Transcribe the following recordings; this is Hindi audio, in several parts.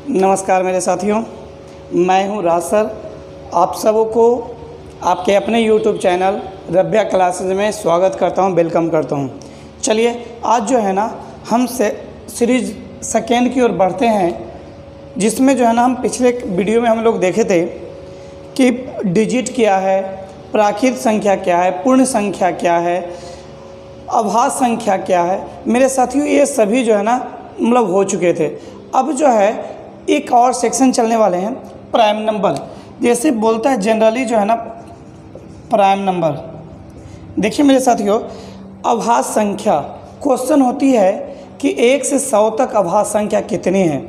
नमस्कार मेरे साथियों, मैं हूं राज सर। आप सबों को आपके अपने YouTube चैनल रब्या क्लासेज में स्वागत करता हूं, वेलकम करता हूं। चलिए आज जो है ना हम सीरीज़ सेकेंड की ओर बढ़ते हैं, जिसमें जो है ना हम पिछले वीडियो में हम लोग देखे थे कि डिजिट क्या है, प्राकृत संख्या क्या है, पूर्ण संख्या क्या है, अभाज्य संख्या क्या है। मेरे साथियों ये सभी जो है ना मतलब हो चुके थे। अब जो है एक और सेक्शन चलने वाले हैं, प्राइम नंबर। जैसे बोलता है जनरली जो है ना प्राइम नंबर। देखिए मेरे साथियों, अभाज्य संख्या क्वेश्चन होती है कि 1 से 100 तक अभाज्य संख्या कितनी है,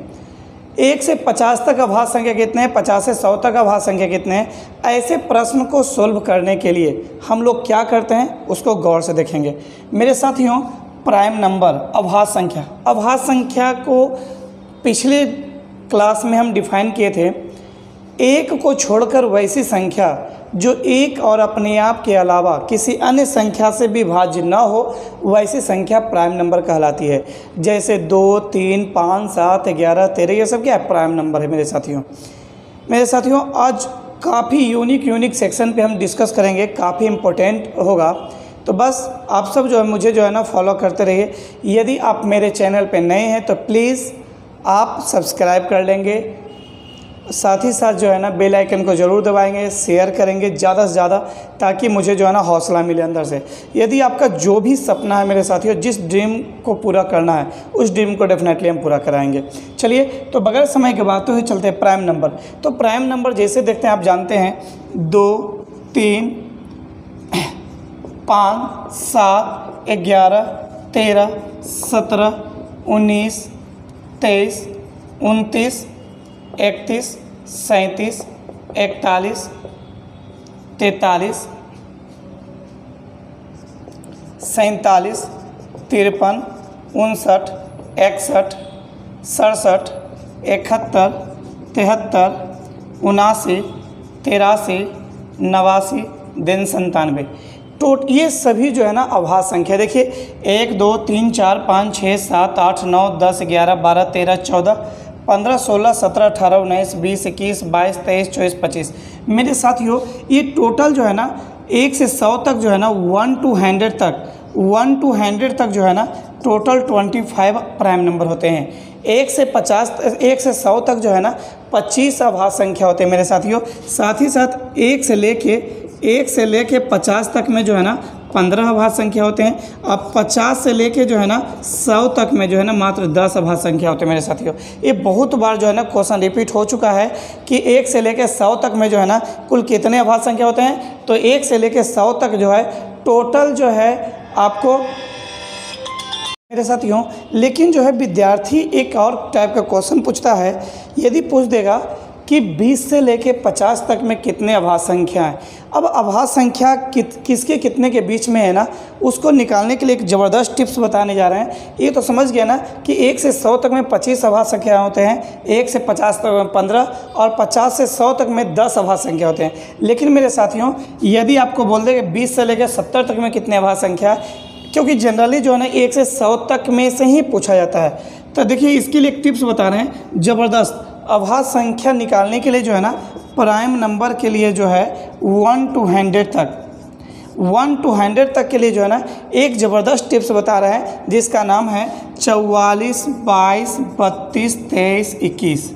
1 से 50 तक अभाज्य संख्या कितने हैं, 50 से 100 तक अभाज्य संख्या कितने हैं। ऐसे प्रश्न को सोल्व करने के लिए हम लोग क्या करते हैं उसको गौर से देखेंगे। मेरे साथियों, प्राइम नंबर अभाज्य संख्या, अभाज्य संख्या को पिछले क्लास में हम डिफाइन किए थे, एक को छोड़कर वैसी संख्या जो एक और अपने आप के अलावा किसी अन्य संख्या से भी भाज्य न हो, वैसी संख्या प्राइम नंबर कहलाती है। जैसे 2, 3, 5, 7, 11, 13 ये सब क्या है, प्राइम नंबर है। मेरे साथियों आज काफ़ी यूनिक सेक्शन पे हम डिस्कस करेंगे, काफ़ी इम्पोर्टेंट होगा। तो बस आप सब जो है मुझे जो है ना फॉलो करते रहिए। यदि आप मेरे चैनल पे नए हैं तो प्लीज़ आप सब्सक्राइब कर लेंगे, साथ ही साथ जो है ना बेल आइकन को ज़रूर दबाएंगे, शेयर करेंगे ज़्यादा से ज़्यादा, ताकि मुझे जो है ना हौसला मिले अंदर से। यदि आपका जो भी सपना है मेरे साथियों, जिस ड्रीम को पूरा करना है उस ड्रीम को डेफिनेटली हम पूरा कराएंगे। चलिए तो बगैर समय के बातों ही चलते हैं प्राइम नंबर। तो प्राइम नंबर जैसे देखते हैं, आप जानते हैं 2, 3, 5, 7, 11, 13, 17, 19, 23, 29, 31, 37, 41, 43, 47, 53, 59, 61, 67, 71, 73, 79, 83, 89, दिन 97। ये सभी जो है ना अभाज्य संख्या। देखिए 1, 2, 3, 4, 5, 6, 7, 8, 9, 10, 11, 12, 13, 14, 15, 16, 17, 18, 19, 20, 21, 22, 23, 24, 25। मेरे साथियों ये टोटल जो है ना 1 से 100 तक जो है ना 1 to 100 तक जो है ना टोटल 25 प्राइम नंबर होते हैं। 1 से 100 तक जो है ना 25 अभाज्य संख्या होते हैं मेरे साथियों। साथ ही साथ 1 से लेके 50 तक में जो है ना 15 अभाज्य संख्या होते हैं। अब 50 से लेके जो है ना 100 तक में जो है ना मात्र 10 अभाज्य संख्या होते हैं मेरे साथियों। ये बहुत बार जो है ना क्वेश्चन रिपीट हो चुका है कि 1 से लेके 100 तक में जो है ना कुल कितने अभाज्य संख्या होते हैं। तो 1 से लेके 100 तक जो है टोटल जो है आपको मेरे साथियों। लेकिन जो है विद्यार्थी एक और टाइप का क्वेश्चन पूछता है, यदि पूछ देगा कि 20 से लेके 50 तक में कितने अभाज्य संख्या हैं। अब अभाज्य संख्या किसके कितने के बीच में है ना, उसको निकालने के लिए एक ज़बरदस्त टिप्स बताने जा रहे हैं। ये तो समझ गया ना कि 1 से 100 तक में 25 अभाज्य संख्या होते हैं, 1 से 50 तक में 15 और 50 से 100 तक में 10 अभाज्य संख्या होते हैं। लेकिन मेरे साथियों यदि आपको बोल दें कि 20 से लेकर 70 तक में कितने अभाज्य संख्या, क्योंकि जनरली जो है ना 1 से 100 तक में से ही पूछा जाता है। तो देखिए इसके लिए एक टिप्स बता रहे हैं ज़बरदस्त। अभाज्य संख्या निकालने के लिए जो है ना प्राइम नंबर के लिए जो है 1 to 100 तक के लिए जो है ना एक ज़बरदस्त टिप्स बता रहे हैं, जिसका नाम है 44, 22, 32, 23, 21।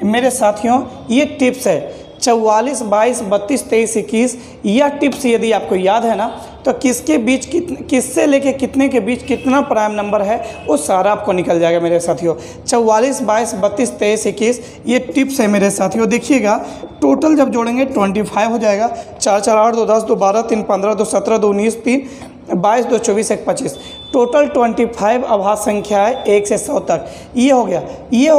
मेरे साथियों ये टिप्स है 44, 22, 32, 23, 21। यह टिप्स यदि आपको याद है ना तो किससे लेके कितने के बीच कितना प्राइम नंबर है वो सारा आपको निकल जाएगा मेरे साथियों। 44, 22, 32, 23, 21 ये टिप्स है मेरे साथियों। देखिएगा टोटल जब जोड़ेंगे 25 हो जाएगा। 4, 4, 8, 2, 10, 2, 12, 3, 15, 2, 17, 2, 19, 3, 22, 2, 24, 1, 25। टोटल 25 अभाज्य संख्या है 1 से 100 तक। ये हो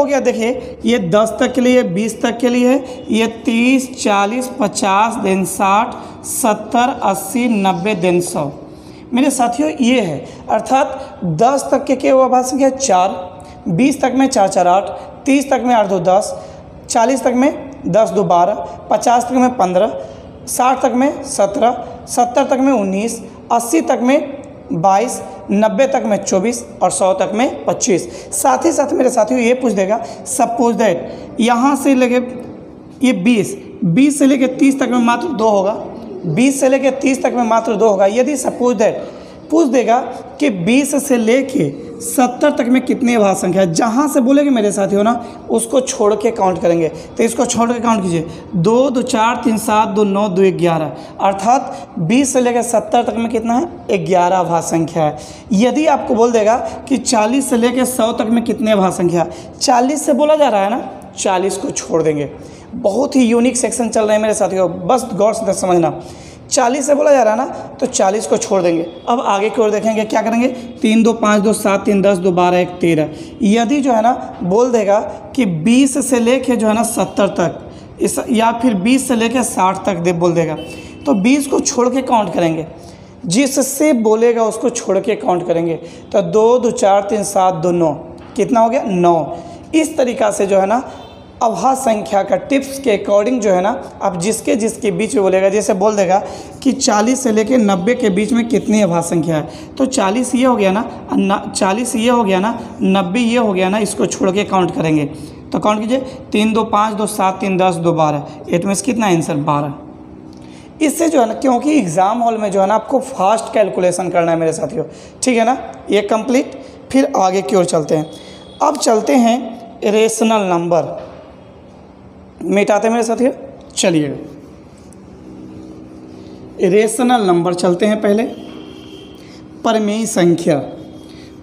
गया। देखिए ये 10 तक के लिए, 20 तक के लिए, ये 30, 40, 50, दिन 60, 70, 80, 90, दिन 100। मेरे साथियों ये है, अर्थात 10 तक के क्या अभाज्य संख्या 4, 20 तक में 4, 4, 8, 30 तक में 8, 2, 10, 40 तक में 10, 2, 12, 50 तक में 15, 60 तक में 17, 70 तक में 19, 80 तक में 22, 90 तक में 24 और 100 तक में 25। साथ ही साथ मेरे साथियों ये पूछ देगा सपोज दैट यहाँ से लेके ये 20 से लेके 30 तक में मात्र 2 होगा, 20 से लेके 30 तक में मात्र 2 होगा। यदि सपोज दैट पूछ देगा कि 20 से लेके 70 तक में कितनी अभाज्य संख्या है, जहाँ से बोलेंगे मेरे साथियों ना उसको छोड़ के काउंट करेंगे। तो इसको छोड़ के काउंट कीजिए, 2 2 4 3 7 2 9 2 11, अर्थात 20 से लेकर 70 तक में कितना है 11 अभाज्य संख्या है। यदि आपको बोल देगा कि 40 से लेकर 100 तक में कितने अभाज्य संख्या है, 40 से बोला जा रहा है ना, 40 को छोड़ देंगे। बहुत ही यूनिक सेक्शन चल रहे हैं मेरे साथियों, बस गौर से समझना। 40 से बोला जा रहा है ना, तो 40 को छोड़ देंगे। अब आगे की ओर देखेंगे, क्या करेंगे, 3 2 5 2 7 3 10 2 12 1 13। यदि जो है ना बोल देगा कि 20 से लेके जो है ना 70 तक इस, या फिर 20 से लेके 60 तक दे बोल देगा, तो 20 को छोड़ के काउंट करेंगे। जिससे बोलेगा उसको छोड़ के काउंट करेंगे। तो 2 2 4 3 7 2 9, कितना हो गया 9। इस तरीक़ा से जो है ना अभाज्य संख्या का टिप्स के अकॉर्डिंग जो है ना आप जिसके बीच में बोलेगा, जैसे बोल देगा कि 40 से लेकर 90 के बीच में कितनी अभाज्य संख्या है, तो 40 ये हो गया ना, 40 ये हो गया ना, 90 ये हो गया ना, इसको छोड़ के काउंट करेंगे। तो काउंट कीजिए, 3 2 5 2 7 3 10 2 12, इट मीन्स कितना आंसर 12। इससे जो है ना, क्योंकि एग्ज़ाम हॉल में जो है ना आपको फास्ट कैलकुलेशन करना है मेरे साथियों, ठीक है ना, ये कंप्लीट। फिर आगे की ओर चलते हैं। अब चलते हैं रेशनल नंबर, मिटाते हैं मेरे साथियों। चलिए रेशनल नंबर चलते हैं। पहले परमेय संख्या।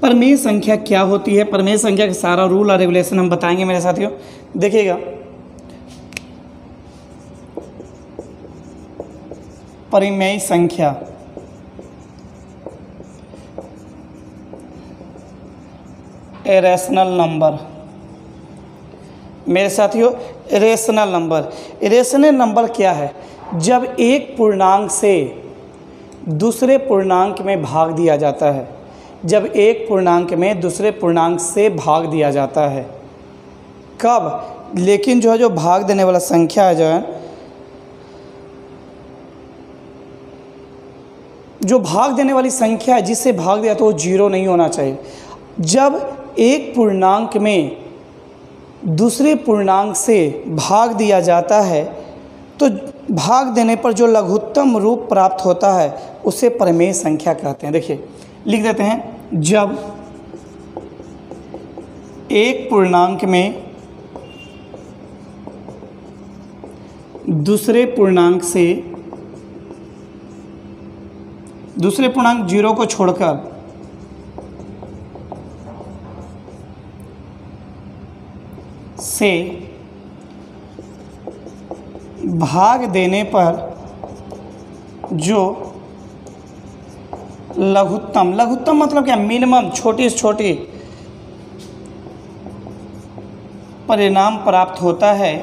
परमेय संख्या क्या होती है, परमेय संख्या का सारा रूल और रेगुलेशन हम बताएंगे मेरे साथियों। देखिएगा, परिमेय संख्या ए रेशनल नंबर मेरे साथियों। रेशनल नंबर क्या है, जब एक पूर्णांक से दूसरे पूर्णांक में भाग दिया जाता है, जब एक पूर्णांक में दूसरे पूर्णांक से भाग दिया जाता है। कब, लेकिन जो है जो भाग देने वाला संख्या है, जो भाग देने वाली संख्या है जिससे भाग दिया, तो वो 0 नहीं होना चाहिए। जब एक पूर्णांक में दूसरे पूर्णांक से भाग दिया जाता है, तो भाग देने पर जो लघुत्तम रूप प्राप्त होता है उसे परमेय संख्या कहते हैं। देखिए लिख देते हैं, जब एक पूर्णांक में दूसरे पूर्णांक 0 को छोड़कर से भाग देने पर जो लघुत्तम मतलब क्या, मिनिमम, छोटी से छोटी परिणाम प्राप्त होता है,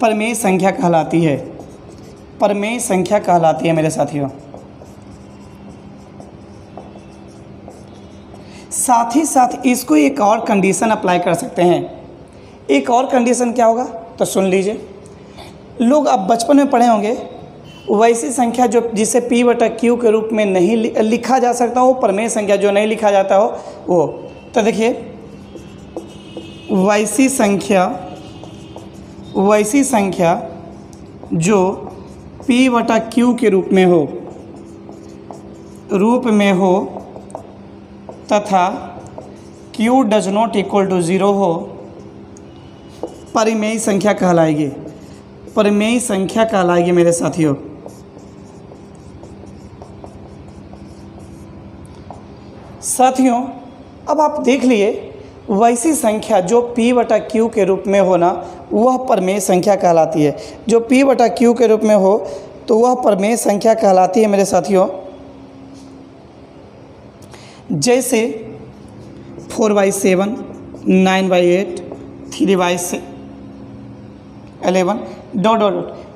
परमेय संख्या कहलाती है। परमेय संख्या कहलाती है मेरे साथियों। साथ ही साथ इसको एक और कंडीशन अप्लाई कर सकते हैं। एक और कंडीशन क्या होगा, तो सुन लीजिए। लोग अब बचपन में पढ़े होंगे, वैसी संख्या जो जिसे P/Q के रूप में नहीं लिखा जा सकता हो, परमेय संख्या जो नहीं लिखा जाता हो वो। तो देखिए, वैसी संख्या जो P/Q के रूप में हो तथा Q does not equal to 0 हो, परिमेय संख्या कहलाएगी। परिमेय संख्या कहलाएगी मेरे साथियों। अब आप देख लिए, वैसी संख्या जो P/Q के रूप में हो ना, वह परमेय संख्या कहलाती है। जो P/Q के रूप में हो तो वह परमेय संख्या कहलाती है मेरे साथियों। जैसे 4/7, 9/8, 3/11 ...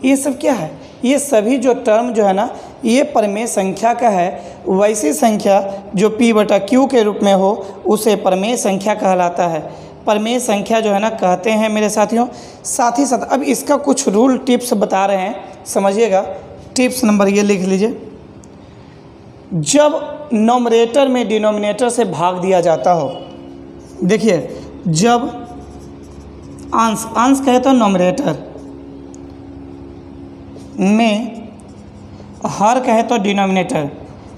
ये सब क्या है, ये सभी जो टर्म जो है ना, ये परमेय संख्या का है। वैसी संख्या जो P/Q के रूप में हो उसे परमेय संख्या कहलाता है। परमेय संख्या जो है ना कहते हैं मेरे साथियों। साथ ही साथ अब इसका कुछ रूल टिप्स बता रहे हैं, समझिएगा। टिप्स नंबर ये लिख लीजिए, जब नोमरेटर में डिनोमिनेटर से भाग दिया जाता हो, देखिए जब अंश कहे तो नोमरेटर में, हर कहे तो डिनोमिनेटर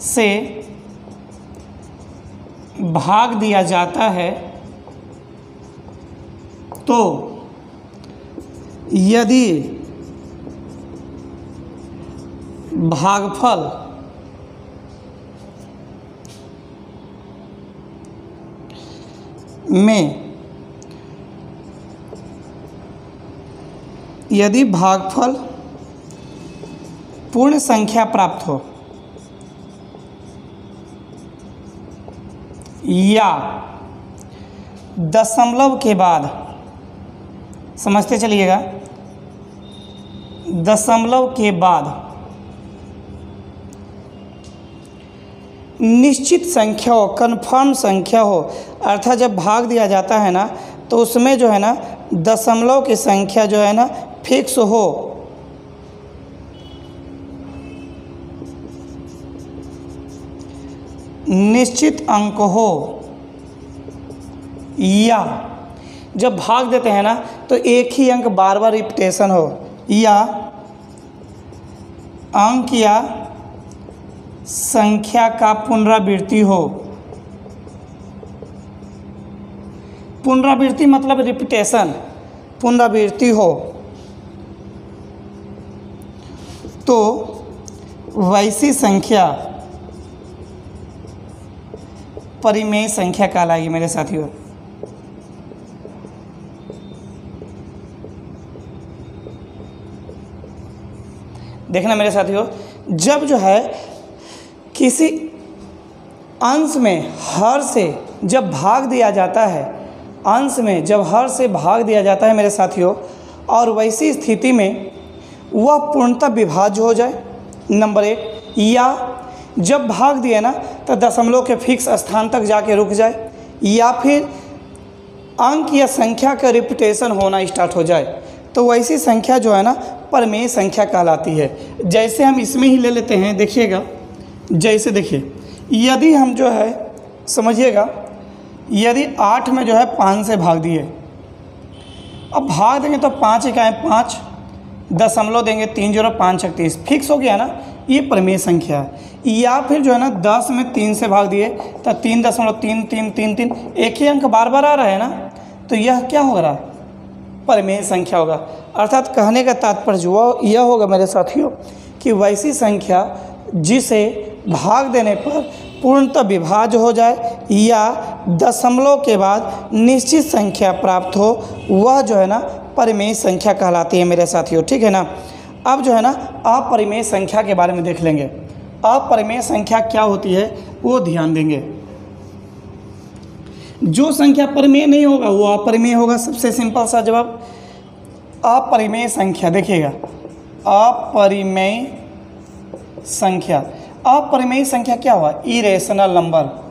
से भाग दिया जाता है, तो यदि भागफल में, यदि भागफल पूर्ण संख्या प्राप्त हो या दशमलव के बाद, समझते चलिएगा, दशमलव के बाद निश्चित संख्या हो, कन्फर्म संख्या हो, अर्थात जब भाग दिया जाता है ना तो उसमें जो है ना दशमलव की संख्या जो है ना फिक्स हो, निश्चित अंक हो, या जब भाग देते हैं ना तो एक ही अंक बार बार रिपीटेशन हो, या अंक या संख्या का पुनरावृत्ति हो। पुनरावृत्ति मतलब रिपीटेशन, पुनरावृत्ति हो, तो वैसी संख्या परिमेय संख्या कहलाएगी मेरे साथियों। देखना मेरे साथियों, जब जो है किसी अंश में हर से जब भाग दिया जाता है, अंश में जब हर से भाग दिया जाता है मेरे साथियों, और वैसी स्थिति में वह पूर्णतः विभाज्य हो जाए, नंबर एक, या जब भाग दिए ना तो दशमलव के फिक्स स्थान तक जाके रुक जाए, या फिर अंक या संख्या का रिपीटेशन होना स्टार्ट हो जाए, तो वैसी संख्या जो है ना परिमेय संख्या कहलाती है। जैसे हम इसमें ही ले लेते हैं, देखिएगा, जैसे देखिए, यदि हम जो है समझिएगा, यदि 8 में जो है 5 से भाग दिए, अब भाग देंगे तो 5 क्या है 5, दशमलव देंगे 3 0 5 36, फिक्स हो गया ना, ये परिमेय संख्या है। या फिर जो है ना 10 में 3 से भाग दिए तो 3.33333, एक ही अंक बार बार आ रहा है ना, तो यह क्या हो रहा है, परिमेय संख्या होगा। अर्थात कहने का तात्पर्य यह होगा मेरे साथियों कि वैसी संख्या जिसे भाग देने पर पूर्णतः विभाज्य हो जाए या दशमलव के बाद निश्चित संख्या प्राप्त हो, वह जो है ना परिमेय संख्या कहलाती है मेरे साथियों, ठीक है ना। अब जो है ना अपरिमेय संख्या के बारे में देख लेंगे। अपरिमेय संख्या क्या होती है वो ध्यान देंगे। जो संख्या परिमेय नहीं होगा वो अपरिमेय होगा, सबसे सिंपल सा जवाब। अपरिमेय संख्या देखिएगा, अपरिमेय संख्या, अपरिमेय संख्या क्या हुआ, irrational number.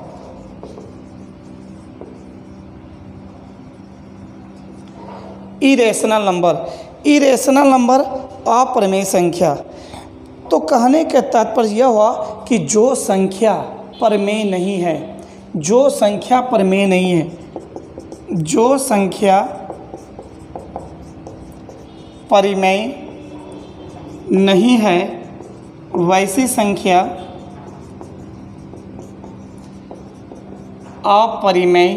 Irrational number, irrational number अपरिमेय संख्या। तो कहने का तात्पर्य यह हुआ कि जो संख्या परिमेय नहीं है, जो संख्या परिमेय नहीं है, जो संख्या परिमेय नहीं है, वैसी संख्या अपरिमेय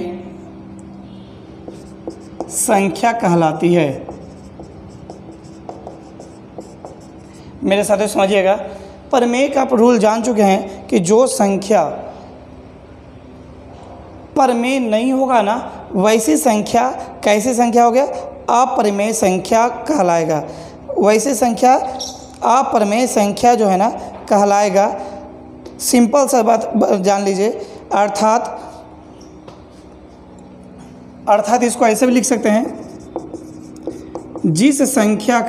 संख्या कहलाती है। मेरे साथ समझिएगा, परिमेय का आप रूल जान चुके हैं कि जो संख्या परिमेय नहीं होगा ना, वैसी संख्या कैसी संख्या हो गया, अपरिमेय संख्या कहलाएगा। वैसी संख्या अपरिमेय संख्या जो है ना कहलाएगा। सिंपल सा बात जान लीजिए, अर्थात इसको ऐसे भी लिख सकते हैं, जिस संख्या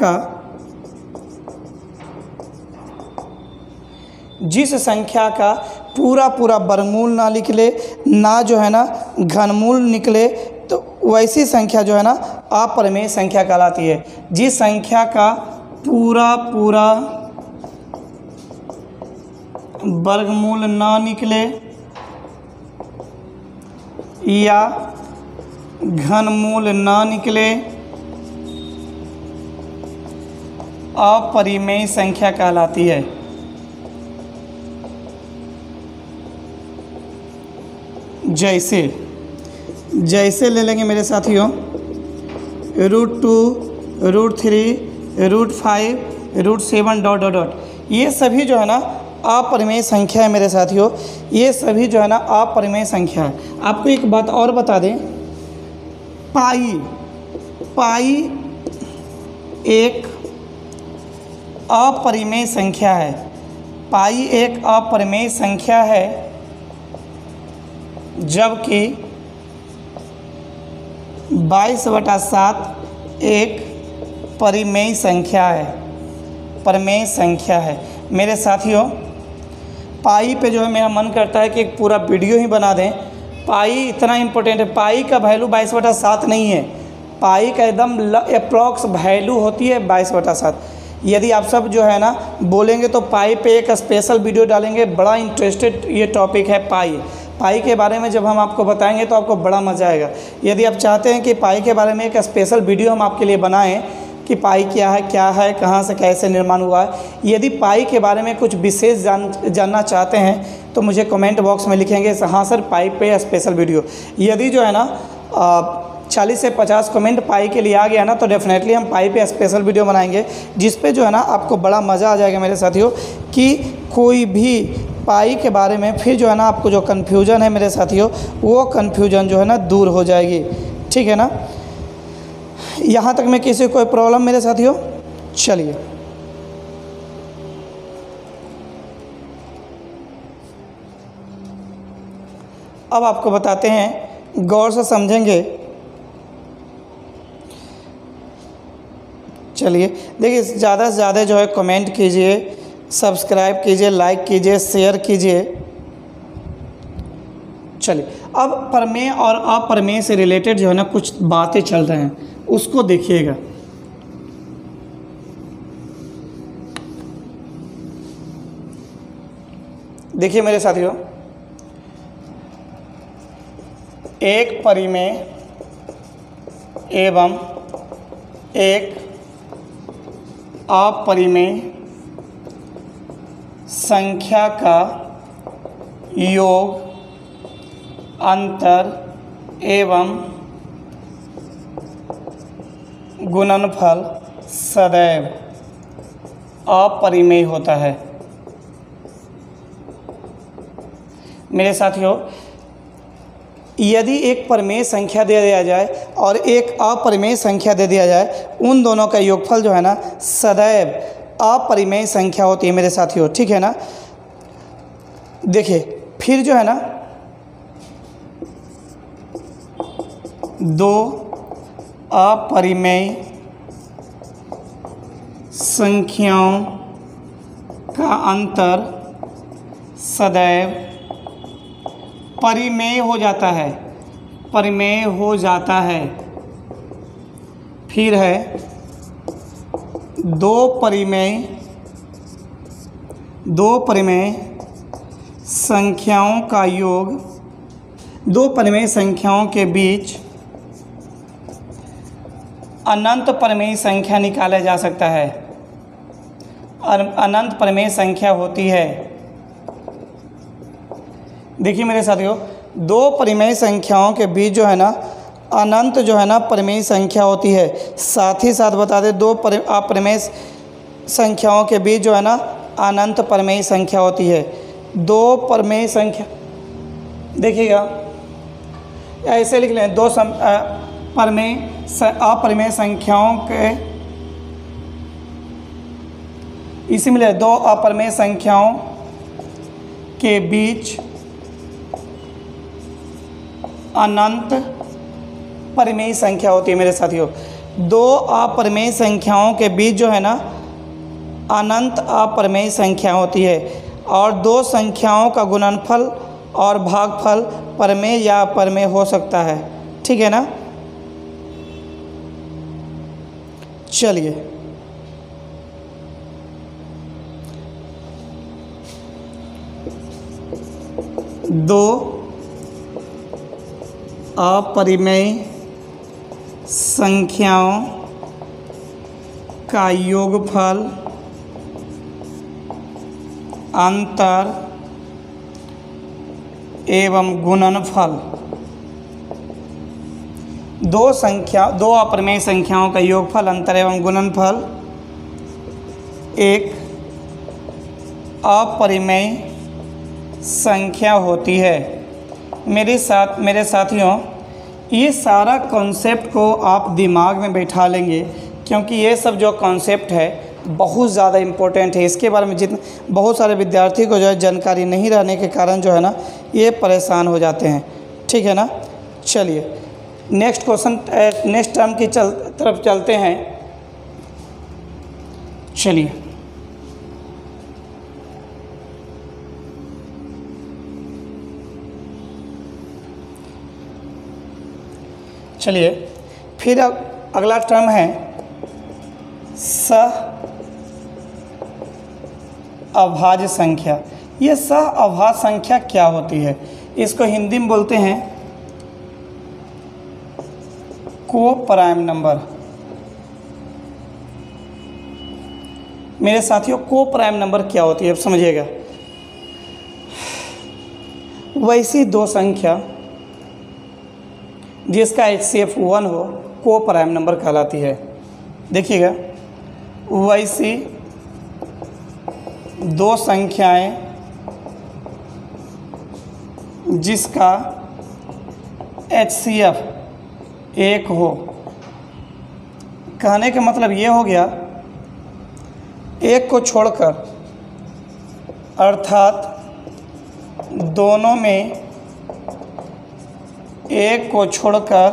का पूरा वर्गमूल ना निकले, ना जो है ना घनमूल निकले, तो वैसी संख्या जो है ना अपरिमेय संख्या कहलाती है। जिस संख्या का पूरा वर्गमूल ना निकले या घनमूल ना निकले, अपरिमेय संख्या कहलाती है। जैसे ले लेंगे मेरे साथियों, √2, √3, √5, √7 डॉट डॉट डॉट, ये सभी जो है ना अपरिमेय संख्या है मेरे साथियों। ये सभी जो है ना अपरिमेय संख्या है। आपको एक बात और बता दें, पाई एक अपरिमेय संख्या है। पाई एक अपरिमेय संख्या है, जबकि 22/7 एक परिमेय संख्या है, परिमेय संख्या है। मेरे साथियों, पाई पे जो है मेरा मन करता है कि एक पूरा वीडियो ही बना दें। पाई इतना इम्पोर्टेंट है। पाई का वैल्यू 22/7 नहीं है। पाई का एकदम अप्रॉक्स वैल्यू होती है 22/7। यदि आप सब जो है ना बोलेंगे तो पाई पे एक स्पेशल वीडियो डालेंगे। बड़ा इंटरेस्टेड ये टॉपिक है पाई के बारे में जब हम आपको बताएंगे तो आपको बड़ा मज़ा आएगा। यदि आप चाहते हैं कि पाई के बारे में एक स्पेशल वीडियो हम आपके लिए बनाएं कि पाई क्या है, कहाँ से कैसे निर्माण हुआ है, यदि पाई के बारे में कुछ विशेष जानना चाहते हैं तो मुझे कमेंट बॉक्स में लिखेंगे हाँ सर पाई पे स्पेशल वीडियो। यदि जो है ना 40 से 50 कमेंट पाई के लिए आ गया ना तो डेफिनेटली हम पाई पे स्पेशल वीडियो बनाएंगे, जिस पे जो है ना आपको बड़ा मज़ा आ जाएगा मेरे साथियों, कि कोई भी पाई के बारे में फिर जो है ना आपको जो कन्फ्यूजन है मेरे साथियों, वो कन्फ्यूजन जो है ना दूर हो जाएगी। ठीक है ना, यहाँ तक में किसी कोई प्रॉब्लम मेरे साथियों? चलिए अब आपको बताते हैं, गौर से समझेंगे। चलिए देखिए, ज़्यादा से ज़्यादा जो है कमेंट कीजिए, सब्सक्राइब कीजिए, लाइक कीजिए, शेयर कीजिए। चलिए अब प्रमेय और अप्रमेय से रिलेटेड जो है ना कुछ बातें चल रहे हैं, उसको देखिएगा। देखिए मेरे साथियों, एक परिमेय एवं एक अपरिमेय संख्या का योग, अंतर एवं गुणनफल सदैव अपरिमेय होता है। मेरे साथियों, यदि एक परिमेय संख्या दे दिया जाए और एक अपरिमेय संख्या दे दिया जाए, उन दोनों का योगफल जो है ना सदैव अपरिमेय संख्या होती है मेरे साथियों। ठीक है ना, देखिए फिर जो है ना दो अपरिमेय संख्याओं का अंतर सदैव परिमेय हो जाता है, परिमेय हो जाता है। फिर है दो परिमेय संख्याओं का योग, दो परिमेय संख्याओं के बीच अनंत परिमेय संख्या निकाला जा सकता है। और अनंत परिमेय संख्या होती है, देखिए मेरे साथियों, दो परिमेय संख्याओं के बीच जो है ना अनंत जो है ना परिमेय संख्या होती है। साथ ही साथ बता दें, दो अपरिमेय संख्याओं के बीच जो है ना अनंत परिमेय संख्या होती है। दो परिमेय संख्या, देखिएगा ऐसे लिख लें, दो अपरिमेय संख्याओं के, इसी में दो अपरिमेय संख्याओं के बीच अनंत परिमेय संख्या होती है मेरे साथियों। दो अपरिमेय संख्याओं के बीच जो है ना अनंत अपरिमेय संख्या होती है, और दो संख्याओं का गुणनफल और भागफल परिमेय या अपरिमेय हो सकता है। ठीक है ना, चलिए दो अपरिमेय संख्याओं का योगफल अंतर एवं गुणनफल। दो अपरिमेय संख्याओं का योगफल, अंतर एवं गुणनफल एक अपरिमेय संख्या होती है। मेरे साथियों, ये सारा कॉन्सेप्ट को आप दिमाग में बैठा लेंगे, क्योंकि ये सब जो कॉन्सेप्ट है बहुत ज़्यादा इम्पोर्टेंट है। इसके बारे में बहुत सारे विद्यार्थी को जो है जानकारी नहीं रहने के कारण जो है ना ये परेशान हो जाते हैं। ठीक है ना। चलिए नेक्स्ट क्वेश्चन, नेक्स्ट टर्म की तरफ चलते हैं। चलिए फिर अगला टर्म है सहअभाज्य संख्या। ये सहअभाज्य संख्या क्या होती है? इसको हिंदी में बोलते हैं को प्राइम नंबर। मेरे साथियों, को प्राइम नंबर क्या होती है अब समझिएगा। वैसी दो संख्या जिसका HCF 1 हो को प्राइम नंबर कहलाती है। देखिएगा, वैसी दो संख्याएं जिसका HCF 1 हो। कहने का मतलब ये हो गया, एक को छोड़कर, अर्थात दोनों में एक को छोड़कर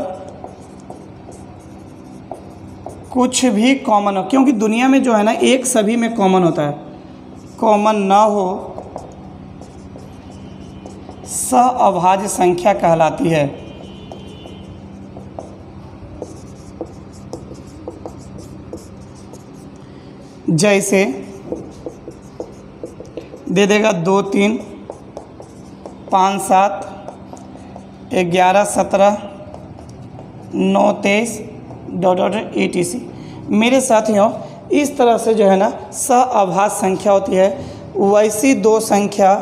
कुछ भी कॉमन हो, क्योंकि दुनिया में जो है ना एक सभी में कॉमन होता है, कॉमन ना हो, सहअभाज्य संख्या कहलाती है। जैसे दे देगा 2 3 5 7 11 17 9 23 etc। मेरे साथियों, इस तरह से जो है ना सहअभाज्य संख्या होती है। वैसी दो संख्या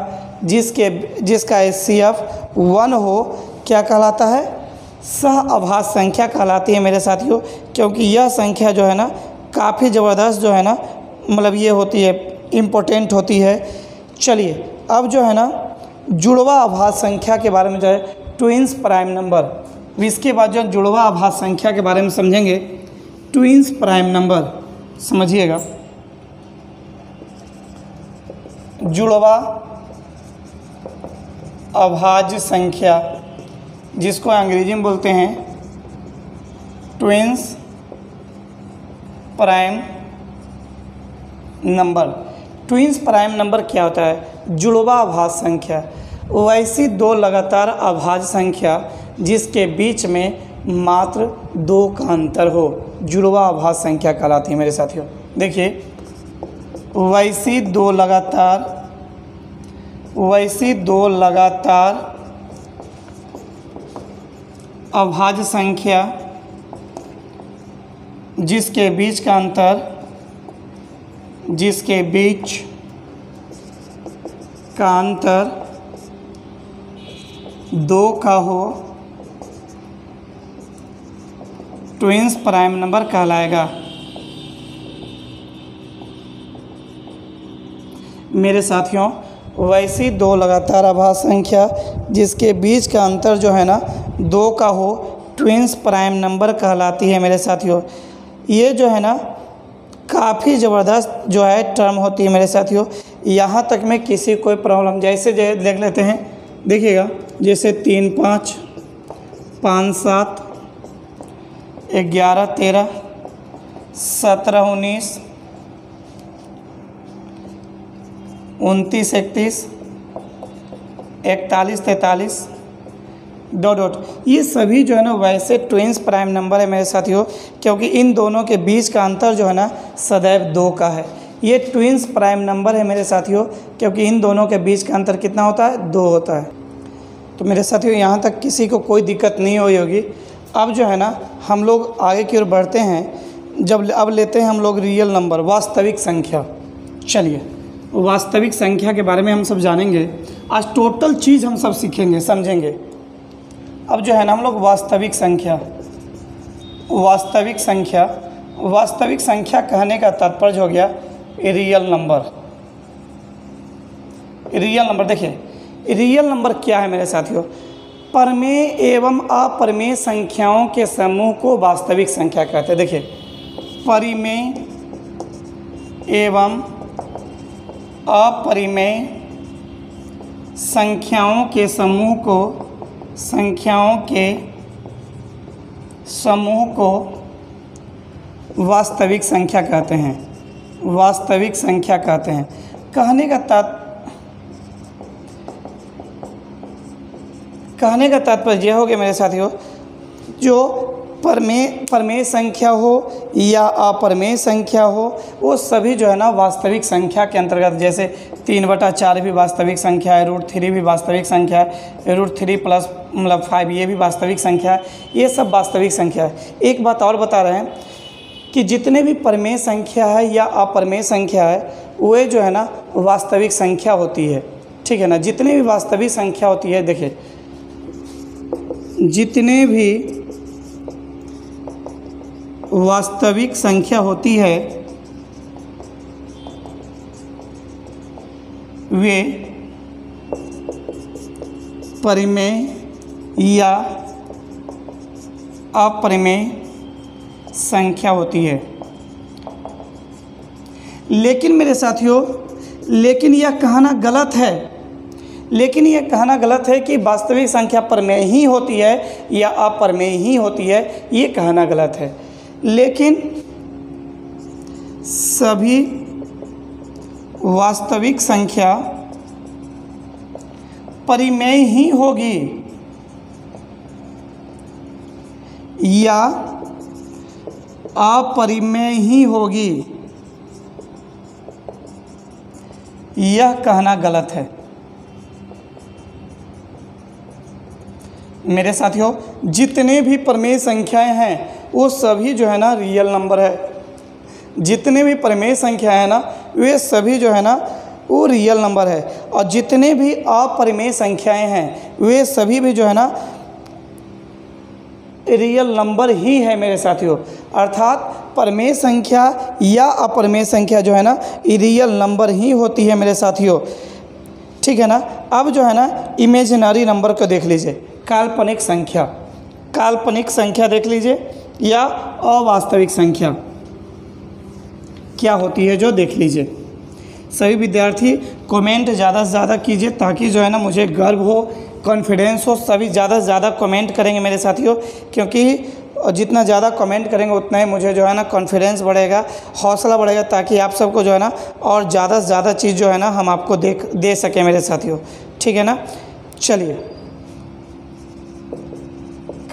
जिसका HCF 1 हो क्या कहलाता है? सहअभाज्य संख्या कहलाती है मेरे साथियों, क्योंकि यह संख्या जो है ना काफ़ी ज़बरदस्त जो है ना मतलब ये होती है, इम्पोर्टेंट होती है। चलिए अब जो है ना जुड़वा अभाज्य संख्या के बारे में जो है, ट्विंस प्राइम नंबर। इसके बाद जो जुड़वा अभाज्य संख्या के बारे में समझेंगे, ट्विंस प्राइम नंबर समझिएगा। जुड़वा अभाज्य संख्या जिसको अंग्रेजी में बोलते हैं twins prime number. Twins prime number क्या होता है? जुड़वा अभाज्य संख्या, वैसी दो लगातार अभाज्य संख्या जिसके बीच में मात्र 2 का अंतर हो, जुड़वा अभाज्य संख्या कहलाती है मेरे साथियों। देखिए, वैसी दो लगातार अभाज्य संख्या जिसके बीच का अंतर 2 का हो, ट्विंस प्राइम नंबर कहलाएगा। मेरे साथियों, वैसी दो लगातार अभाज्य संख्या जिसके बीच का अंतर जो है ना 2 का हो, ट्विंस प्राइम नंबर कहलाती है मेरे साथियों। ये जो है ना काफ़ी ज़बरदस्त जो है टर्म होती है मेरे साथियों। यहाँ तक में किसी कोई प्रॉब्लम, जैसे देख लेते हैं, देखिएगा, जैसे 3 5 5 7 11 13 17 19 29 31 41 43 ... ये सभी जो है ना वैसे ट्विंस प्राइम नंबर है मेरे साथियों, क्योंकि इन दोनों के बीच का अंतर जो है ना सदैव 2 का है। ये ट्विंस प्राइम नंबर है मेरे साथियों, क्योंकि इन दोनों के बीच का अंतर कितना होता है? 2 होता है। तो मेरे साथियों यहाँ तक किसी को कोई दिक्कत नहीं हुई होगी। अब जो है ना हम लोग आगे की ओर बढ़ते हैं। अब लेते हैं हम लोग रियल नंबर, वास्तविक संख्या। चलिए वास्तविक संख्या के बारे में हम सब जानेंगे। आज टोटल चीज़ हम सब सीखेंगे, समझेंगे। अब जो है ना हम लोग वास्तविक संख्या कहने का तात्पर्य हो गया रियल नंबर। रियल नंबर देखिए, रियल नंबर क्या है मेरे साथियों? परमेय एवं अपरिमेय संख्याओं के समूह को वास्तविक संख्या कहते हैं। देखिए, परिमेय एवं अपरिमेय संख्याओं के समूह को वास्तविक संख्या कहते हैं। वास्तविक संख्या कहते हैं। कहने का तात्पर्य यह हो गया मेरे साथियों, जो परमेय संख्या हो या अपरमेय संख्या हो, वो सभी जो है ना वास्तविक संख्या के अंतर्गत। जैसे 3/4 भी वास्तविक संख्या है, √3 भी वास्तविक संख्या है, √3 प्लस 5 ये भी वास्तविक संख्या है। ये सब वास्तविक संख्या है। एक बात और बता रहे हैं कि जितने भी परमेय संख्या है या अपरमेय संख्या है, वे जो है ना वास्तविक संख्या होती है। ठीक है ना? जितने भी वास्तविक संख्या होती है, देखिए, जितने भी वास्तविक संख्या होती है वे परिमेय या अपरिमेय संख्या होती है। लेकिन मेरे साथियों, लेकिन यह कहना गलत है कि वास्तविक संख्या परमेय ही होती है या अपरमेय ही होती है। ये कहना गलत है। लेकिन सभी वास्तविक संख्या परिमेय ही होगी या अपरिमेय ही होगी, यह कहना गलत है। मेरे साथियों, जितने भी परमेय संख्याएं हैं वो सभी जो है ना रियल नंबर है। जितने भी परमेय संख्या है ना, वे सभी जो है ना वो रियल नंबर है। और जितने भी अपरिमेय संख्याएं हैं, वे सभी भी जो है ना रियल नंबर ही है मेरे साथियों। अर्थात परमेय संख्या या अपरमेय संख्या जो है ना रियल नंबर ही होती है मेरे साथियों। ठीक है ना? अब जो है ना इमेजिनरी नंबर को देख लीजिए, काल्पनिक संख्या देख लीजिए, या अवास्तविक संख्या क्या होती है जो देख लीजिए। सभी विद्यार्थी कमेंट ज़्यादा से ज़्यादा कीजिए, ताकि जो है ना मुझे गर्व हो, कॉन्फिडेंस हो। सभी ज़्यादा से ज़्यादा कमेंट करेंगे मेरे साथियों, क्योंकि जितना ज़्यादा कमेंट करेंगे उतना ही मुझे जो है ना कॉन्फिडेंस बढ़ेगा, हौसला बढ़ेगा, ताकि आप सबको जो है ना और ज़्यादा से ज़्यादा चीज़ जो है ना हम आपको दे सकें मेरे साथियों। ठीक है ना? चलिए,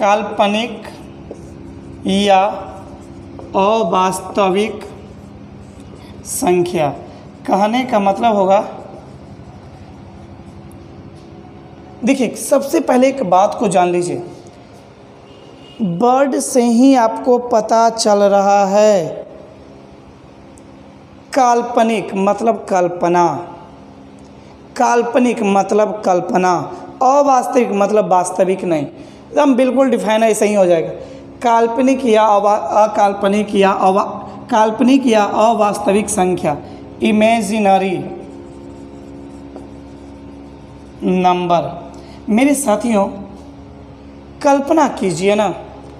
काल्पनिक या अवास्तविक संख्या कहने का मतलब होगा, देखिए, सबसे पहले एक बात को जान लीजिए। वर्ड से ही आपको पता चल रहा है। काल्पनिक मतलब कल्पना, अवास्तविक मतलब वास्तविक नहीं। एकदम बिल्कुल डिफाइन ऐसा ही हो जाएगा। काल्पनिक या अवास्तविक संख्या, इमेजिनरी नंबर। मेरे साथियों, कल्पना कीजिए ना,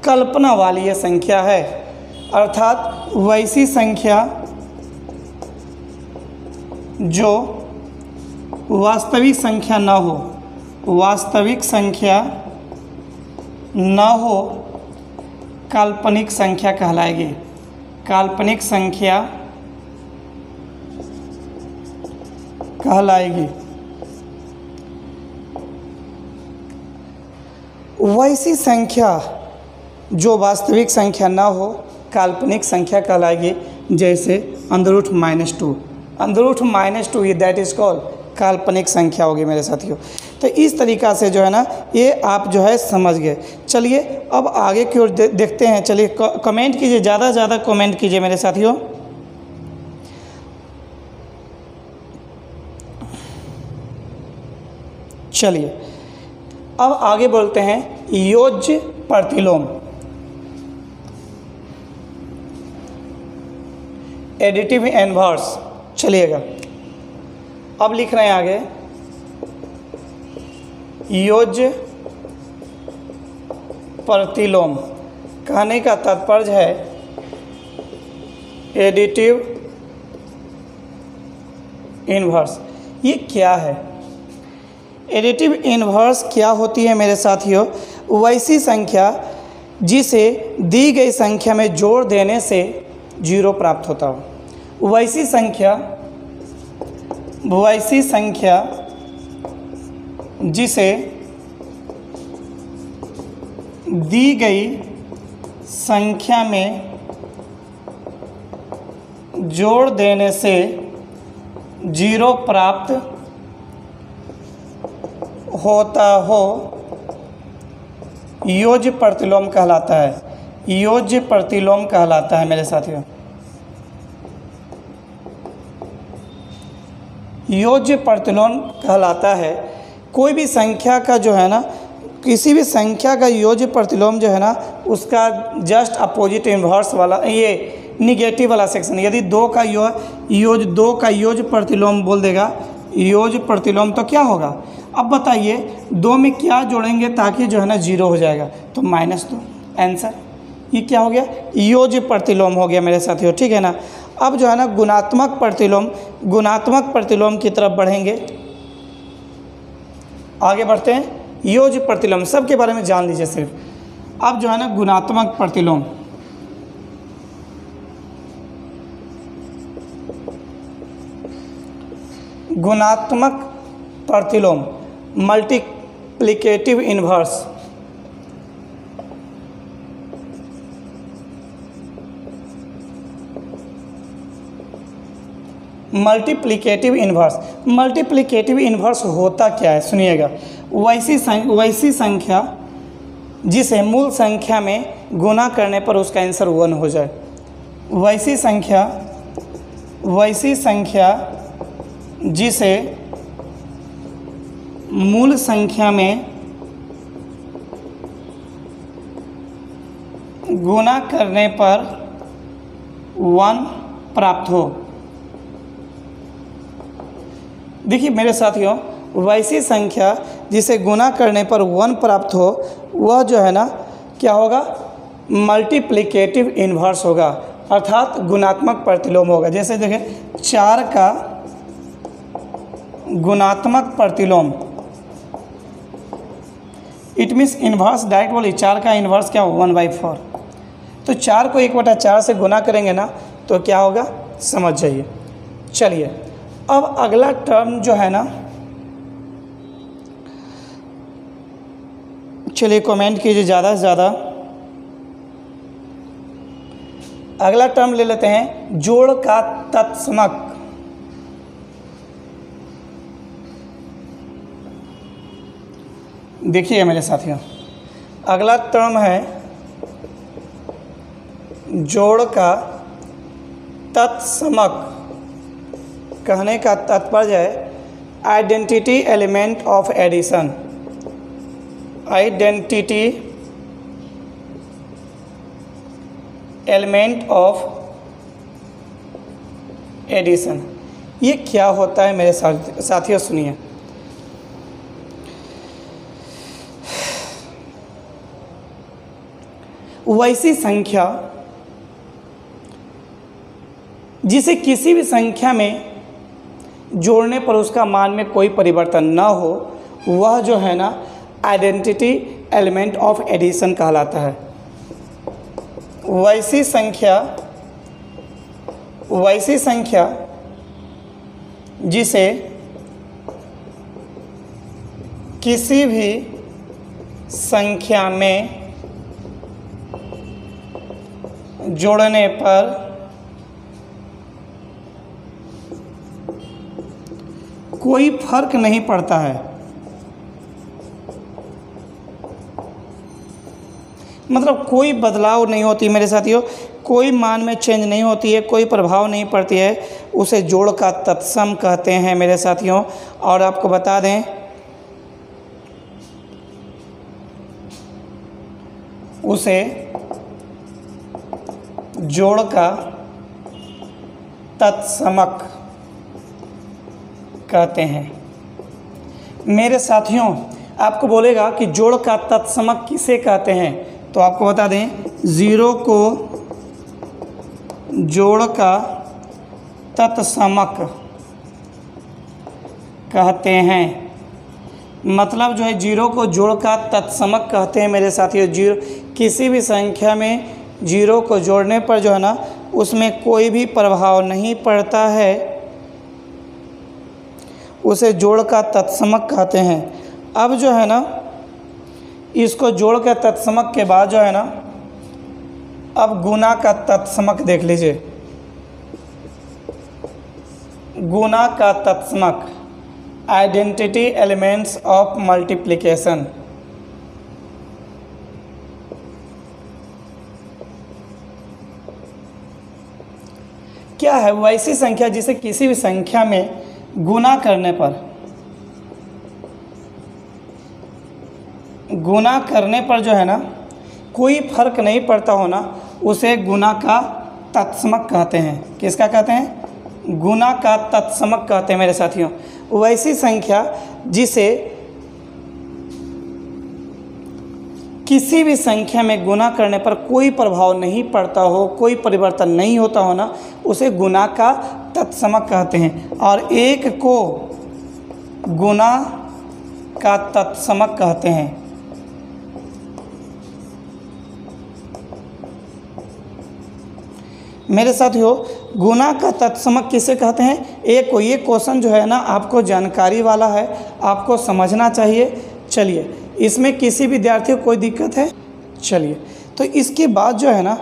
कल्पना वाली यह संख्या है। अर्थात वैसी संख्या जो वास्तविक संख्या न हो, काल्पनिक संख्या कहलाएगी। काल्पनिक संख्या कहलाएगी। वैसी संख्या जो वास्तविक संख्या ना हो, काल्पनिक संख्या कहलाएगी। जैसे √-2, ये दैट इज कॉल्ड काल्पनिक संख्या होगी मेरे साथियों। तो इस तरीक़ा से जो है ना ये आप जो है समझ गए। चलिए अब आगे की ओर देखते हैं। चलिए कमेंट कीजिए, ज़्यादा से ज़्यादा कमेंट कीजिए मेरे साथियों। चलिए अब आगे बोलते हैं योज्य प्रतिलोम, एडिटिव इनवर्स। चलिएगा अब लिख रहे हैं आगे योज्य प्रतिलोम। कहने का तात्पर्य है एडिटिव इनवर्स। ये क्या है? एडिटिव इनवर्स क्या होती है मेरे साथियों? वैसी संख्या जिसे दी गई संख्या में जोड़ देने से जीरो प्राप्त होता हो। वैसी संख्या जिसे दी गई संख्या में जोड़ देने से जीरो प्राप्त होता हो, योज्य प्रतिलोम कहलाता है। योज्य प्रतिलोम कहलाता है मेरे साथियों। योज्य प्रतिलोम कहलाता है कोई भी संख्या का जो है ना, किसी भी संख्या का योज्य प्रतिलोम जो है ना, उसका जस्ट अपोजिट इन्वर्स वाला, ये निगेटिव वाला सेक्शन। यदि दो का योज्य प्रतिलोम बोल देगा, योज्य प्रतिलोम, तो क्या होगा? अब बताइए दो में क्या जोड़ेंगे ताकि जो है ना जीरो हो जाएगा? तो -2 आंसर। ये क्या हो गया? योज्य प्रतिलोम हो गया मेरे साथियों, ठीक है ना। अब जो है ना गुणात्मक प्रतिलोम की तरफ बढ़ेंगे, आगे बढ़ते हैं। योज्य प्रतिलोम सबके बारे में जान लीजिए सिर्फ। अब जो है ना गुणात्मक प्रतिलोम, मल्टीप्लिकेटिव इन्वर्स। मल्टीप्लिकेटिव इन्वर्स होता क्या है? सुनिएगा। वैसी संख्या जिसे मूल संख्या में गुना करने पर उसका आंसर 1 हो जाए। वैसी संख्या जिसे मूल संख्या में गुना करने पर 1 प्राप्त हो। देखिए मेरे साथियों, वैसी संख्या जिसे गुना करने पर 1 प्राप्त हो, वह जो है ना क्या होगा? मल्टीप्लिकेटिव इन्वर्स होगा, अर्थात गुणात्मक प्रतिलोम होगा। जैसे देखिए 4 का गुणात्मक प्रतिलोम, इट मीन्स इन्वर्स। डायरेक्ट बोलिए 4 का इन्वर्स क्या हो? 1/4। तो 4 को 1/4 से गुना करेंगे ना तो क्या होगा? समझ जाइए। चलिए अब अगला टर्म जो है ना, चलिए कमेंट कीजिए ज़्यादा से ज़्यादा। अगला टर्म ले लेते हैं जोड़ का तत्समक। देखिए मेरे साथियों, अगला टर्म है जोड़ का तत्समक। कहने का तात्पर्य है identity element of addition. Identity element of addition. ये क्या होता है मेरे साथियों? सुनिए। वैसी संख्या जिसे किसी भी संख्या में जोड़ने पर उसका मान में कोई परिवर्तन न हो, वह जो है ना आइडेंटिटी एलिमेंट ऑफ एडिशन कहलाता है। वैसी संख्या जिसे किसी भी संख्या में जोड़ने पर कोई फर्क नहीं पड़ता है, मतलब कोई बदलाव नहीं होती मेरे साथियों, कोई मान में चेंज नहीं होती है, कोई प्रभाव नहीं पड़ती है, उसे जोड़ का तत्सम कहते हैं मेरे साथियों। और आपको बता दें, उसे जोड़ का तत्समक कहते हैं मेरे साथियों। आपको बोलेगा कि जोड़ का तत्समक किसे कहते हैं, तो आपको बता दें, ज़ीरो को जोड़ का तत्समक कहते हैं। मतलब जो है जीरो को जोड़ का तत्समक कहते हैं मेरे साथियों। जीरो, किसी भी संख्या में जीरो को जोड़ने पर जो है ना, उसमें कोई भी प्रभाव नहीं पड़ता है, उसे जोड़ का तत्समक कहते हैं। अब जो है ना, इसको जोड़ के तत्समक के बाद जो है ना, अब गुना का तत्समक देख लीजिए। गुना का तत्समक, आइडेंटिटी एलिमेंट्स ऑफ मल्टीप्लिकेशन। क्या है? वो ऐसी संख्या जिसे किसी भी संख्या में गुना करने पर जो है ना, कोई फर्क नहीं पड़ता हो ना, उसे गुना का तत्समक कहते हैं। किसका कहते हैं? गुना का तत्समक कहते हैं मेरे साथियों। वैसी संख्या जिसे किसी भी संख्या में गुना करने पर कोई प्रभाव नहीं पड़ता हो, कोई परिवर्तन नहीं होता हो ना, उसे गुना का तत्समक कहते हैं। और एक को गुना का तत्समक कहते हैं। मेरे साथियों, गुना का तत्समक किसे कहते हैं? एक को, ये क्वेश्चन जो है ना आपको जानकारी वाला है, आपको समझना चाहिए। चलिए, इसमें किसी विद्यार्थी को कोई दिक्कत है? चलिए, तो इसके बाद जो है ना,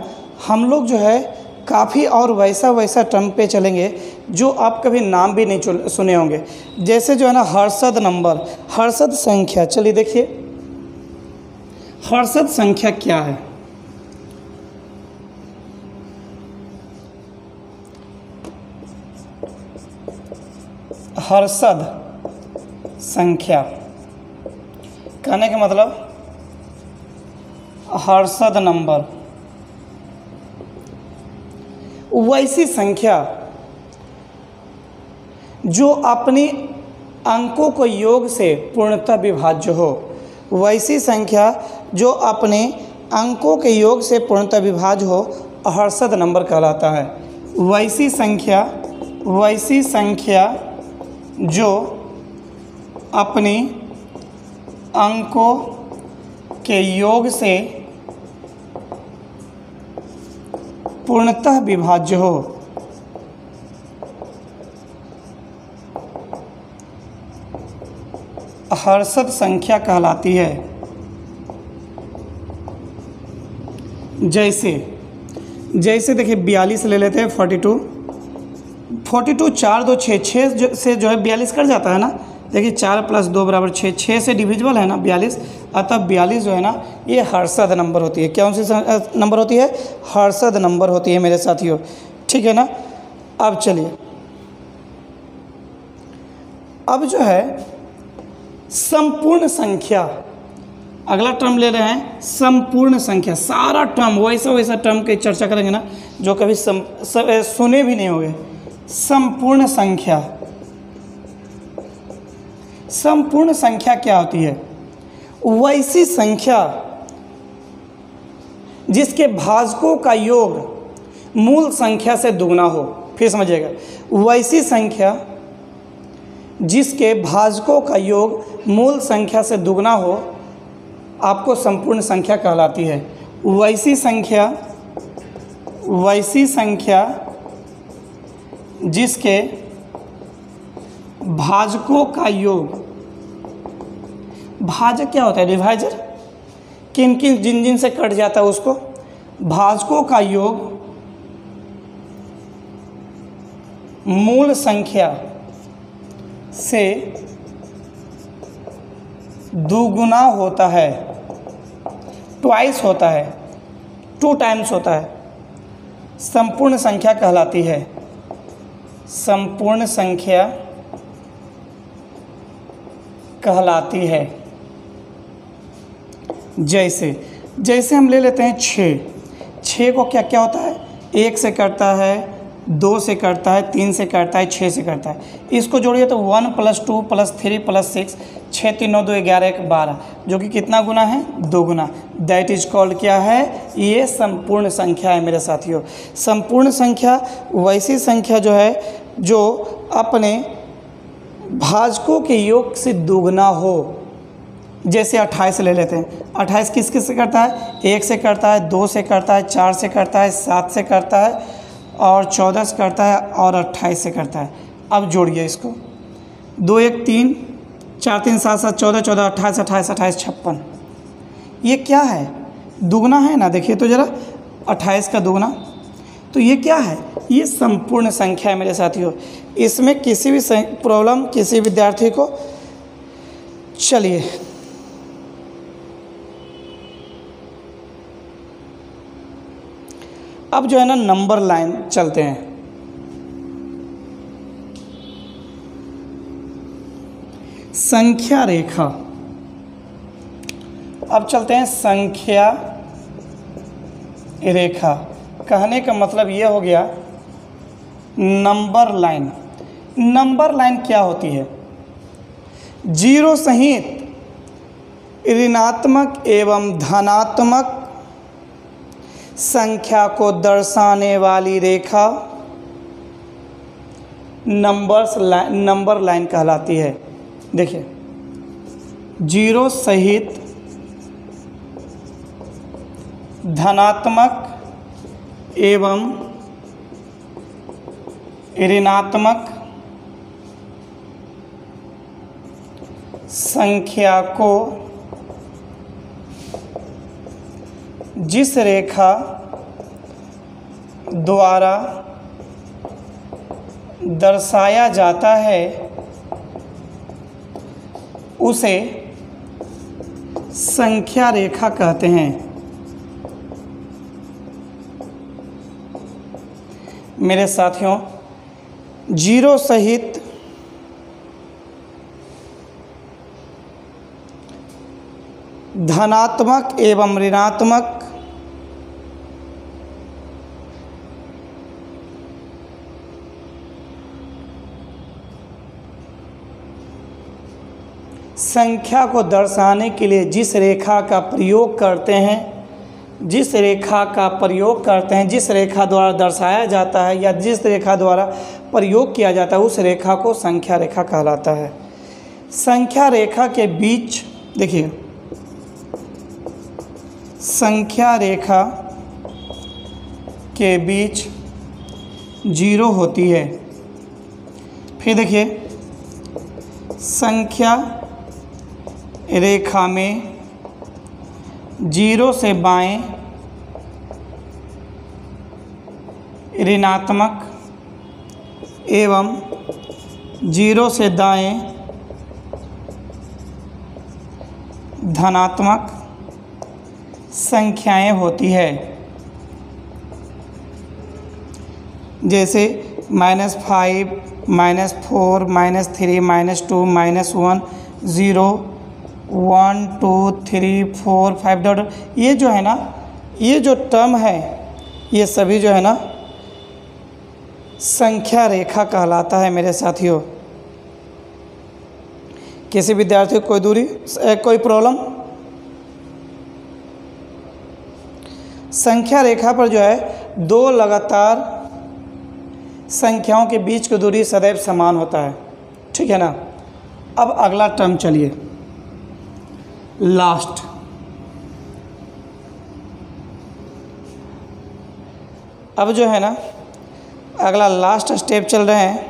हम लोग जो है काफ़ी और वैसा टर्म पे चलेंगे जो आप कभी नाम भी नहीं सुने होंगे। जैसे जो है ना, हर्षद नंबर, हर्षद संख्या। चलिए देखिए, हर्षद संख्या क्या है? हर्षद संख्या कहने का मतलब हर्षद नंबर, वैसी संख्या जो अपनी अंकों को योग से पूर्णतः विभाज्य हो। वैसी संख्या जो अपने अंकों के योग से पूर्णतः विभाज्य हो, हर्षद नंबर कहलाता है। वैसी संख्या जो अपने अंकों के योग से पूर्णतः विभाज्य हो, हर्षद संख्या कहलाती है। जैसे देखिए 42 ले लेते हैं, 42 4 2 6 से जो है 42 कट जाता है ना। देखिए 4 + 2 = 6, 6 से डिविजिबल है ना 42, अतः 42 जो है ना, ये हर्षद नंबर होती है। कौन सी नंबर होती है? हर्षद नंबर होती है मेरे साथियों, ठीक है ना। अब चलिए, अब जो है संपूर्ण संख्या, अगला टर्म ले रहे हैं, संपूर्ण संख्या। सारा टर्म वैसा टर्म की चर्चा करेंगे ना जो कभी सुने भी नहीं होंगे। संपूर्ण संख्या, संपूर्ण संख्या क्या होती है? वैसी संख्या जिसके भाजकों का योग मूल संख्या से दुगना हो। फिर समझिएगा, वैसी संख्या जिसके भाजकों का योग मूल संख्या से दुगना हो, आपको संपूर्ण संख्या कहलाती है। वैसी संख्या जिसके भाजकों का योग, भाजक क्या होता है? डिवाइजर। जिन से कट जाता है उसको भाजकों का योग मूल संख्या से दुगुना होता है, ट्वाइस होता है। 2 टाइम्स होता है, संपूर्ण संख्या कहलाती है। संपूर्ण संख्या कहलाती है। जैसे हम ले लेते हैं 6 को क्या क्या होता है, 1 से करता है, 2 से करता है, 3 से करता है, 6 से करता है। इसको जोड़िए तो 1 + 2 + 3 + 6, 6 3 9 2 11 1 12, जो कि कितना गुना है, 2 गुना। दैट इज कॉल्ड क्या है, ये संपूर्ण संख्या है मेरे साथियों। संपूर्ण संख्या वैसी संख्या जो है जो अपने भाजकों के योग से दोगुना हो। जैसे 28 ले लेते हैं, 28 किस किस से करता है, 1 से करता है, 2 से करता है, 4 से करता है, 7 से करता है और 14 से करता है और 28 से करता है। अब जोड़िए इसको, 2 1 3, 4 3 7 7 14 14 28 28 28 56। ये क्या है, दुगना है ना, देखिए तो ज़रा 28 का दुगना, तो ये क्या है, ये संपूर्ण संख्या है मेरे साथियों। इसमें किसी भी प्रॉब्लम किसी विद्यार्थी को, चलिए अब जो है ना नंबर लाइन चलते हैं। संख्या रेखा, अब चलते हैं संख्या रेखा। कहने का मतलब ये हो गया नंबर लाइन। नंबर लाइन क्या होती है, 0 सहित ऋणात्मक एवं धनात्मक संख्या को दर्शाने वाली रेखा नंबर लाइन कहलाती है। देखिए 0 सहित धनात्मक एवं ऋणात्मक संख्या को जिस रेखा द्वारा दर्शाया जाता है उसे संख्या रेखा कहते हैं। मेरे साथियों 0 सहित धनात्मक एवं ऋणात्मक संख्या को दर्शाने के लिए जिस रेखा का प्रयोग करते हैं, जिस रेखा द्वारा दर्शाया जाता है या जिस रेखा द्वारा प्रयोग किया जाता है उस रेखा को संख्या रेखा कहलाता है। संख्या रेखा के बीच देखिए, संख्या रेखा के बीच 0 होती है। फिर देखिए संख्या रेखा में 0 से बाएं ऋणात्मक एवं 0 से दाएं धनात्मक संख्याएं होती है। जैसे -5 -4 -3 -2 -1 0 1 2 3 4 5 डॉट, ये जो है ना, ये जो टर्म है ये सभी जो है ना संख्या रेखा कहलाता है मेरे साथियों। किसी विद्यार्थी को कोई प्रॉब्लम, संख्या रेखा पर जो है 2 लगातार संख्याओं के बीच की दूरी सदैव समान होता है, ठीक है ना। अब अगला टर्म चलिए, लास्ट। अब जो है ना अगला लास्ट स्टेप चल रहे हैं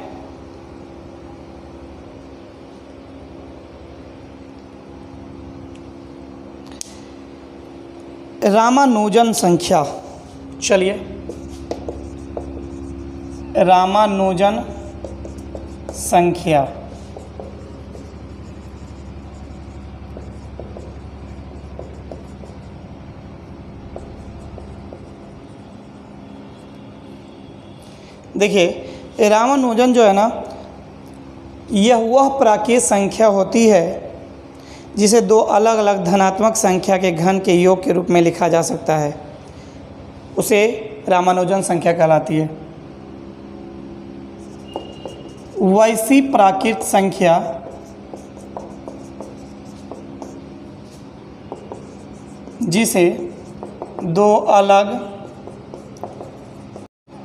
रामानुजन संख्या। चलिए रामानुजन संख्या। देखिए रामानुजन जो है ना, यह वह प्राकृत संख्या होती है जिसे दो अलग अलग धनात्मक संख्या के घन के योग के रूप में लिखा जा सकता है, उसे रामानुजन संख्या कहलाती है। वैसी प्राकृत संख्या जिसे दो अलग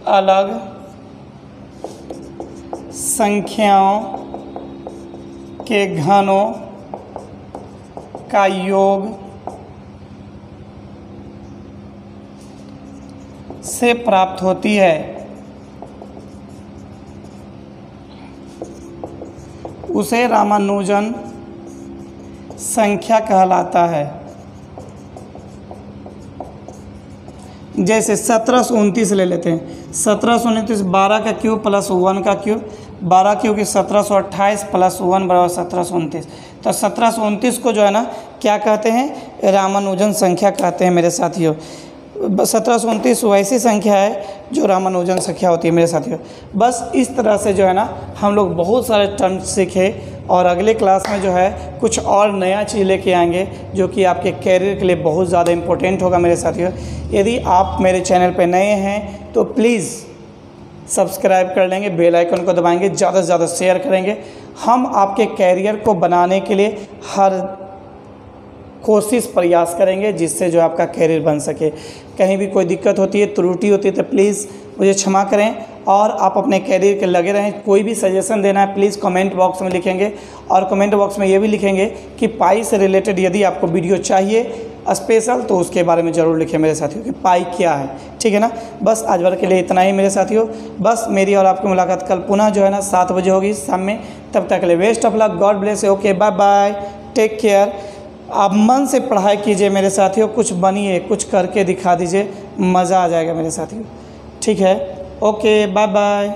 अलग संख्याओं के घनों का योग से प्राप्त होती है, उसे रामानुजन संख्या कहलाता है। जैसे 1729 ले लेते हैं। 1729 12 का क्यूब प्लस 1 का क्यूब, 12 क्यूब की 1728 प्लस 1 बराबर 1729। तो 1729 को जो है ना क्या कहते हैं, रामानुजन संख्या कहते हैं मेरे साथियों। 1729 वैसी संख्या है जो रामानुजन संख्या होती है मेरे साथियों। बस इस तरह से जो है ना हम लोग बहुत सारे टर्म सीखे और अगले क्लास में जो है कुछ और नया चीज़ लेके आएंगे जो कि आपके कैरियर के लिए बहुत ज़्यादा इम्पोर्टेंट होगा मेरे साथियों। यदि आप मेरे चैनल पर नए हैं तो प्लीज़ सब्सक्राइब कर लेंगे, बेल आइकन को दबाएंगे, ज़्यादा से ज़्यादा शेयर करेंगे। हम आपके कैरियर को बनाने के लिए हर कोशिश प्रयास करेंगे जिससे जो आपका कैरियर बन सके। कहीं भी कोई दिक्कत होती है, त्रुटि होती है तो प्लीज़ मुझे क्षमा करें और आप अपने कैरियर के लगे रहें। कोई भी सजेशन देना है प्लीज़ कमेंट बॉक्स में लिखेंगे और कमेंट बॉक्स में ये भी लिखेंगे कि पाई से रिलेटेड यदि आपको वीडियो चाहिए स्पेशल तो उसके बारे में ज़रूर लिखें मेरे साथियों कि पाई क्या है, ठीक है ना। बस आज भर के लिए इतना ही मेरे साथियों। बस मेरी और आपकी मुलाकात कल पुनः जो है ना 7 बजे होगी शाम में। तब तक के लिए best of luck, god bless, okay bye bye, take care. आप मन से पढ़ाई कीजिए मेरे साथियों, कुछ बनिए, कुछ करके दिखा दीजिए, मज़ा आ जाएगा मेरे साथियों, ठीक है। Okay bye bye.